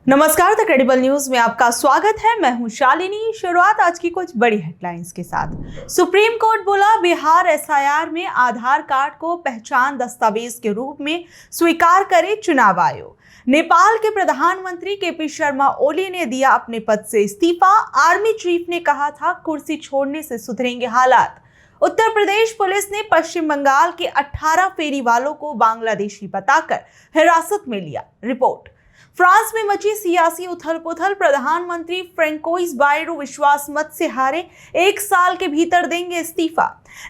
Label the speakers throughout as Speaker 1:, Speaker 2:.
Speaker 1: नमस्कार, the credible news में आपका स्वागत है। मैं हूं शालिनी। शुरुआत आज की कुछ बड़ी हेडलाइंस के साथ। सुप्रीम कोर्ट बोला, बिहार एसआईआर में आधार कार्ड को पहचान दस्तावेज के रूप में स्वीकार करे चुनाव आयोग। नेपाल के प्रधानमंत्री केपी शर्मा ओली ने दिया अपने पद से इस्तीफा। आर्मी चीफ ने कहा था, कुर्सी छोड़ने से सुधरेंगे हालात। उत्तर प्रदेश पुलिस ने पश्चिम बंगाल के 18 फेरी वालों को बांग्लादेशी बताकर हिरासत में लिया। रिपोर्ट। फ्रांस में मची सियासी उथल-पुथल। प्रधानमंत्री फ्रेंकोइस बायरू विश्वास मत से हारे, 1 साल के भीतर देंगे इस्तीफा।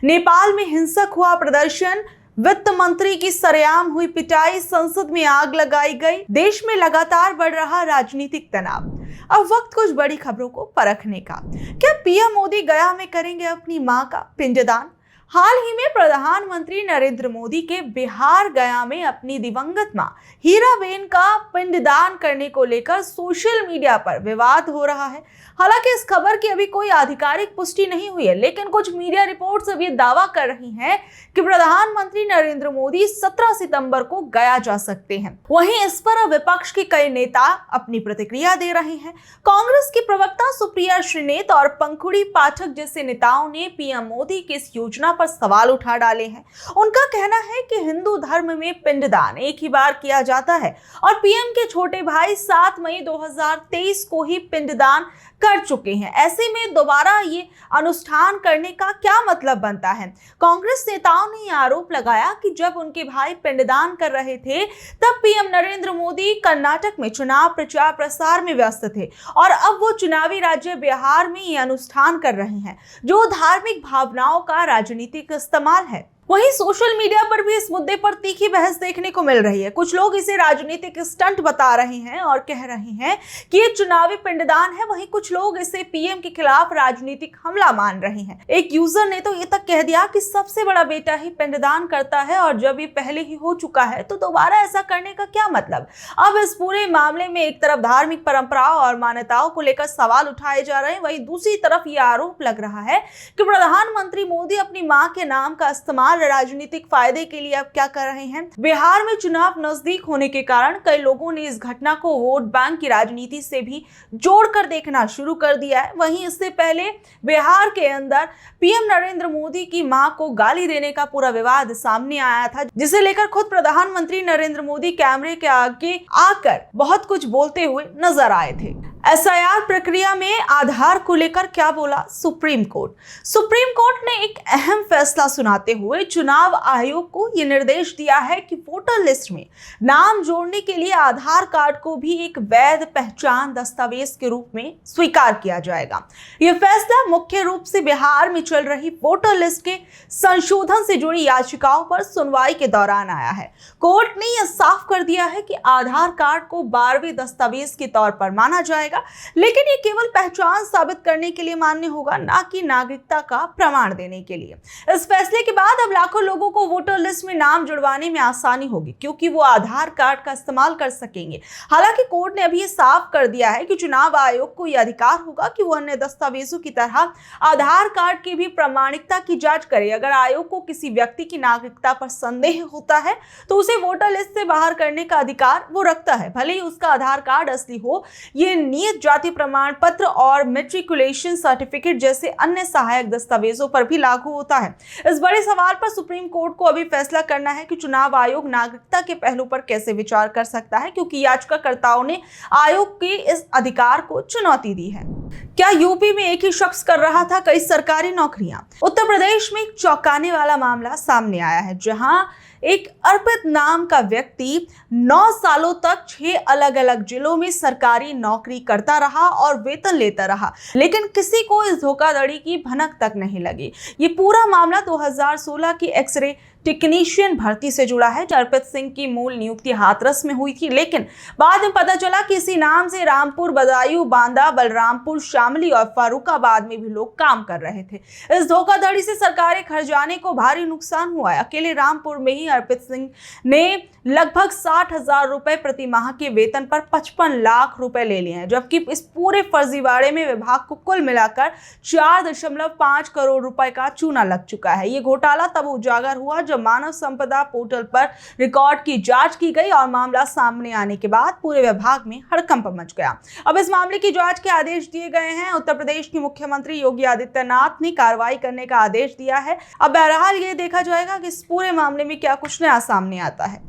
Speaker 1: नेपाल में हिंसक हुआ प्रदर्शन। वित्त मंत्री की सरेआम हुई पिटाई। संसद में आग लगाई गई। देश में लगातार बढ़ रहा राजनीतिक तनाव। अब वक्त कुछ बड़ी खबरों को परखने का। क्या पीएम मोदी गया में करेंगे अपनी मां का पिंडदान? हाल ही में प्रधानमंत्री नरेंद्र मोदी के बिहार गया में अपनी दिवंगत मां हीराबेन का पिंडदान करने को लेकर सोशल मीडिया पर विवाद हो रहा है। हालांकि इस खबर की अभी कोई आधिकारिक पुष्टि नहीं हुई है, लेकिन कुछ मीडिया रिपोर्ट्स अब ये दावा कर रही हैं कि प्रधानमंत्री नरेंद्र मोदी 17 सितंबर को गया जा सकते हैं। वहीं इस पर विपक्ष के कई नेता अपनी प्रतिक्रिया दे रहे हैं। कांग्रेस की प्रवक्ता सुप्रिया श्रीनेत और पंखुड़ी पाठक जैसे नेताओं ने पीएम मोदी की इस योजना पर सवाल उठा डाले हैं। उनका कहना है कि हिंदू धर्म में पिंडदान एक ही बार किया जाता है और पीएम के छोटे भाई 7 मई 2023 को ही पिंडदान कर चुके हैं। ऐसे में दोबारा ये अनुष्ठान करने का क्या मतलब बनता है? कांग्रेस नेताओं ने यह आरोप लगाया कि जब उनके भाई पिंडदान कर रहे थे, तब पीएम नरेंद्र मोदी कर्नाटक में चुनाव प्रचार प्रसार में व्यस्त थे और अब वो चुनावी राज्य बिहार में ये अनुष्ठान कर रहे हैं, जो धार्मिक भावनाओं का राजनीतिक इस्तेमाल है। वहीं सोशल मीडिया पर भी इस मुद्दे पर तीखी बहस देखने को मिल रही है। कुछ लोग इसे राजनीतिक स्टंट बता रहे हैं और कह रहे हैं कि ये चुनावी पिंडदान है। वहीं कुछ लोग इसे पीएम के खिलाफ राजनीतिक हमला मान रहे हैं। एक यूजर ने तो ये तक कह दिया कि सबसे बड़ा बेटा ही पिंडदान करता है और जब ये पहले ही हो चुका है तो दोबारा ऐसा करने का क्या मतलब। अब इस पूरे मामले में एक तरफ धार्मिक परंपराओं और मान्यताओं को लेकर सवाल उठाए जा रहे हैं, वहीं दूसरी तरफ ये आरोप लग रहा है कि प्रधानमंत्री मोदी अपनी मां के नाम का इस्तेमाल राजनीतिक फायदे के लिए अब क्या कर रहे हैं। बिहार में चुनाव नजदीक होने के कारण कई लोगों ने इस घटना को वोट बैंक की राजनीति से भी जोड़कर देखना शुरू कर दिया है। वहीं इससे पहले बिहार के अंदर पीएम नरेंद्र मोदी की मां को गाली देने का पूरा विवाद सामने आया था, जिसे लेकर खुद प्रधानमंत्री नरेंद्र मोदी कैमरे के आगे आकर बहुत कुछ बोलते हुए नजर आए थे। एसआईआर प्रक्रिया में आधार को लेकर क्या बोला सुप्रीम कोर्ट? सुप्रीम कोर्ट ने एक अहम फैसला सुनाते हुए चुनाव आयोग को यह निर्देश दिया है कि वोटर लिस्ट में नाम जोड़ने के लिए आधार कार्ड को भी एक वैध पहचान दस्तावेज के रूप में स्वीकार किया जाएगा। यह फैसला मुख्य रूप से बिहार में चल रही वोटर लिस्ट के संशोधन से जुड़ी याचिकाओं पर सुनवाई के दौरान आया है। कोर्ट ने यह साफ कर दिया है कि आधार कार्ड को 12वें दस्तावेज के तौर पर माना जाएगा, लेकिन ये केवल पहचान साबित करने के लिए मान्य होगा, ना कि नागरिकता का प्रमाण देने के लिए। इस फैसले के बाद अब लाखों लोगों को वोटर लिस्ट में नाम जुड़वाने में आसानी होगी, क्योंकि वो आधार कार्ड का इस्तेमाल कर सकेंगे। हालांकि कोर्ट ने अभी ये साफ कर दिया है कि चुनाव आयोग को यह अधिकार होगा कि वो अन्य दस्तावेजों की तरह आधार कार्ड की भी प्रामाणिकता की जांच करे। अगर आयोग को किसी व्यक्ति की नागरिकता पर संदेह होता है तो उसे वोटर लिस्ट से बाहर करने का अधिकार वो रखता है, भले ही उसका आधार कार्ड असली हो। ये नियत जाति प्रमाण पत्र और मैट्रिकुलेशन सर्टिफिकेट जैसे अन्य सहायक दस्तावेजों पर भी लागू होता है। इस बड़े सवाल पर सुप्रीम कोर्ट को अभी फैसला करना है कि चुनाव आयोग नागरिकता के पहलू पर कैसे विचार कर सकता है, क्योंकि याचिकाकर्ताओं ने आयोग के इस अधिकार को चुनौती दी है। क्या यूपी में एक ही शख्स कर रहा था कई सरकारी नौकरियां? उत्तर प्रदेश में एक चौंकाने वाला मामला सामने आया है, जहां एक अर्पित नाम का व्यक्ति 9 सालों तक 6 अलग अलग जिलों में सरकारी नौकरी करता रहा और वेतन लेता रहा, लेकिन किसी को इस धोखाधड़ी की भनक तक नहीं लगी। ये पूरा मामला 2016 की एक्सरे टेक्नीशियन भर्ती से जुड़ा है। अर्पित सिंह की मूल नियुक्ति हाथरस में हुई थी, लेकिन बाद में पता चला कि इसी नाम से रामपुर, बदायूं, बांदा, बलरामपुर, शामली शामली और फारुखाबाद में भी लोग काम कर रहे थे। इस धोखाधड़ी से सरकारी खजाने को भारी नुकसान हुआ है। अकेले रामपुर में ही अर्पित सिंह ने लगभग 60,000 रुपए प्रति माह के वेतन पर 55 लाख रुपए ले लिए हैं, जबकि इस पूरे फर्जीवाड़े में विभाग को कुल मिलाकर 4.5 करोड़ रुपए का चूना लग चुका है। ये घोटाला तब उजागर हुआ जब मानव संपदा पोर्टल पर रिकॉर्ड की जांच की गई और मामला सामने आने के बाद पूरे विभाग में हड़कंप मच गया। अब इस मामले की जांच के आदेश दिए गए हैं। उत्तर प्रदेश के मुख्यमंत्री योगी आदित्यनाथ ने कार्रवाई करने का आदेश दिया है। अब बहरहाल ये देखा जाएगा कि इस पूरे मामले में क्या कुछ नया सामने आता है।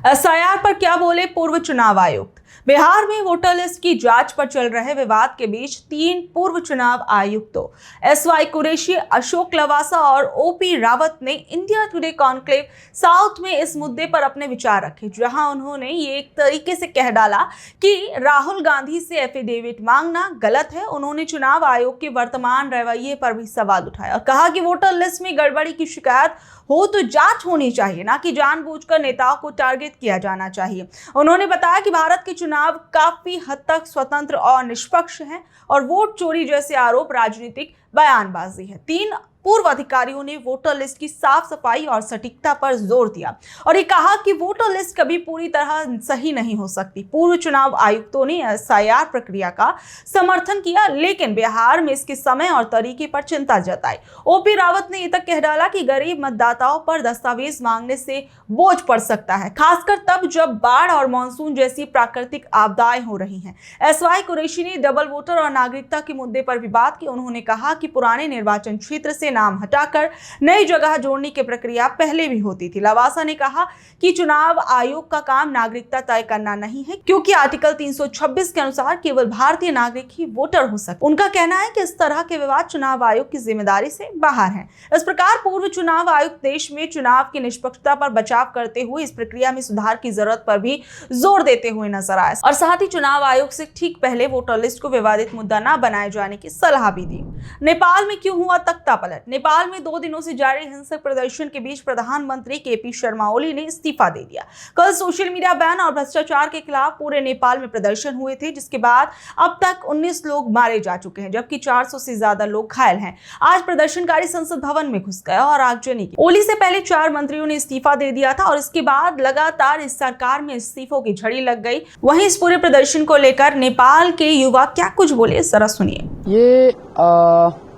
Speaker 1: एसआईआर पर क्या बोले पूर्व चुनाव आयुक्त। बिहार में वोटर लिस्ट की जांच पर चल रहे विवाद के बीच 3 पूर्व चुनाव आयुक्तों एसवाई कुरैशी, अशोक लवासा और ओपी रावत ने इंडिया टुडे कॉन्क्लेव साउथ में इस मुद्दे पर अपने विचार रखे, जहां उन्होंने ये एक तरीके से कह डाला कि राहुल गांधी से एफिडेविट मांगना गलत है। उन्होंने चुनाव आयोग के वर्तमान रवैये पर भी सवाल उठाया और कहा कि वोटर लिस्ट में गड़बड़ी की शिकायत हो तो जांच होनी चाहिए, ना कि जानबूझकर नेताओं को टारगेट किया जाना चाहिए। उन्होंने बताया कि भारत के चुनाव काफी हद तक स्वतंत्र और निष्पक्ष हैं और वोट चोरी जैसे आरोप राजनीतिक बयानबाजी है। 3 पूर्व अधिकारियों ने वोटर लिस्ट की साफ सफाई और सटीकता पर जोर दिया और ये कहा कि वोटर लिस्ट कभी पूरी तरह सही नहीं हो सकती। पूर्व चुनाव आयुक्तों ने एसआईआर प्रक्रिया का समर्थन किया, लेकिन बिहार में इसके समय और तरीके पर चिंता जताई। ओपी रावत ने ये तक कह डाला कि गरीब मतदाताओं पर दस्तावेज मांगने से बोझ पड़ सकता है, खासकर तब जब बाढ़ और मानसून जैसी प्राकृतिक आपदाएं हो रही हैं। एसवाई कुरैशी ने डबल वोटर और नागरिकता के मुद्दे पर भी बात की। उन्होंने कहा कि पुराने निर्वाचन क्षेत्र से नाम हटाकर नई जगह जोड़ने की प्रक्रिया पहले भी होती थी। लवासा ने कहा कि चुनाव आयोग का काम नागरिकता तय करना नहीं है, क्योंकि आर्टिकल 326 के अनुसार केवल भारतीय नागरिक ही वोटर हो सकते। उनका कहना है कि इस तरह के विवाद चुनाव आयोग की जिम्मेदारी से बाहर हैं। इस प्रकार पूर्व चुनाव आयुक्त देश में चुनाव की निष्पक्षता पर बचाव करते हुए इस प्रक्रिया में सुधार की जरूरत पर भी जोर देते हुए नजर आए और साथ ही चुनाव आयोग से ठीक पहले वोटर लिस्ट को विवादित मुद्दा न बनाए जाने की सलाह भी दी। नेपाल में क्यों हुआ तख्ता पलट। नेपाल में 2 दिनों से जारी हिंसक प्रदर्शन के बीच प्रधानमंत्री केपी शर्मा ओली ने इस्तीफा दे दिया। कल सोशल मीडिया बैन और भ्रष्टाचार के खिलाफ पूरे नेपाल में प्रदर्शन हुए थे, जिसके बाद अब तक 19 लोग मारे जा चुके हैं, जबकि 400 से ज्यादा लोग घायल हैं। आज प्रदर्शनकारी संसद भवन में घुस गए और आगजनी की। ओली से पहले 4 मंत्रियों ने इस्तीफा दे दिया था और इसके बाद लगातार इस सरकार में इस्तीफों की झड़ी लग गई। वहीं इस पूरे प्रदर्शन को लेकर नेपाल के युवा क्या कुछ बोले, जरा सुनिए।
Speaker 2: ये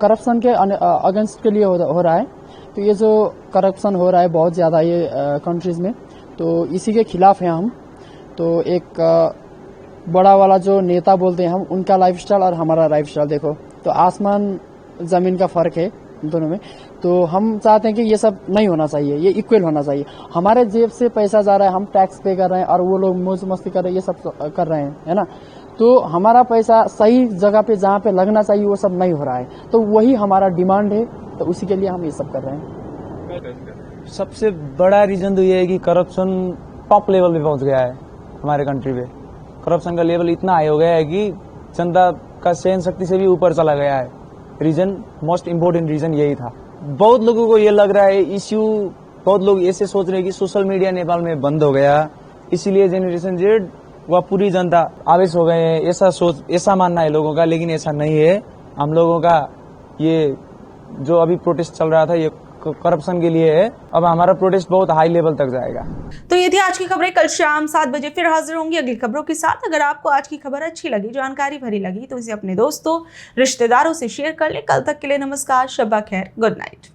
Speaker 2: करप्शन के अगेंस्ट के लिए हो रहा है। तो ये जो करप्शन हो रहा है बहुत ज़्यादा ये कंट्रीज में, तो इसी के खिलाफ हैं हम। तो एक बड़ा वाला जो नेता बोलते हैं हम, उनका लाइफस्टाइल और हमारा लाइफस्टाइल देखो तो आसमान ज़मीन का फ़र्क है दोनों में। तो हम चाहते हैं कि ये सब नहीं होना चाहिए, ये इक्वल होना चाहिए। हमारे जेब से पैसा जा रहा है, हम टैक्स पे कर रहे हैं और वो लोग मौज मस्ती कर रहे हैं, ये सब कर रहे हैं, है ना। तो हमारा पैसा सही जगह पे जहाँ पे लगना चाहिए वो सब नहीं हो रहा है। तो वही हमारा डिमांड है, तो उसी के लिए हम ये सब कर रहे हैं।
Speaker 3: सबसे बड़ा रीजन तो ये है कि करप्शन टॉप लेवल पे पहुंच गया है हमारे कंट्री पे। करप्शन का लेवल इतना हाई हो गया है कि जनता का सहन शक्ति से भी ऊपर चला गया है। रीजन, मोस्ट इम्पोर्टेंट रीजन यही था। बहुत लोगों को ये लग रहा है इश्यू, बहुत लोग ऐसे सोच रहे हैं कि सोशल मीडिया नेपाल में बंद हो गया, इसीलिए जनरेशन जेड वह पूरी जनता आवेश हो गए हैं, ऐसा मानना है लोगों का। लेकिन ऐसा नहीं है। हम लोगों का ये जो अभी प्रोटेस्ट चल रहा था ये करप्शन के लिए है। अब हमारा प्रोटेस्ट बहुत हाई लेवल तक जाएगा।
Speaker 1: तो ये थी आज की खबरें। कल शाम 7 बजे फिर हाजिर होंगी अगली खबरों के साथ। अगर आपको आज की खबर अच्छी लगी, जानकारी भरी लगी, तो इसे अपने दोस्तों, रिश्तेदारों से शेयर कर ले। कल तक के लिए नमस्कार, शब्बा खैर, गुड नाइट।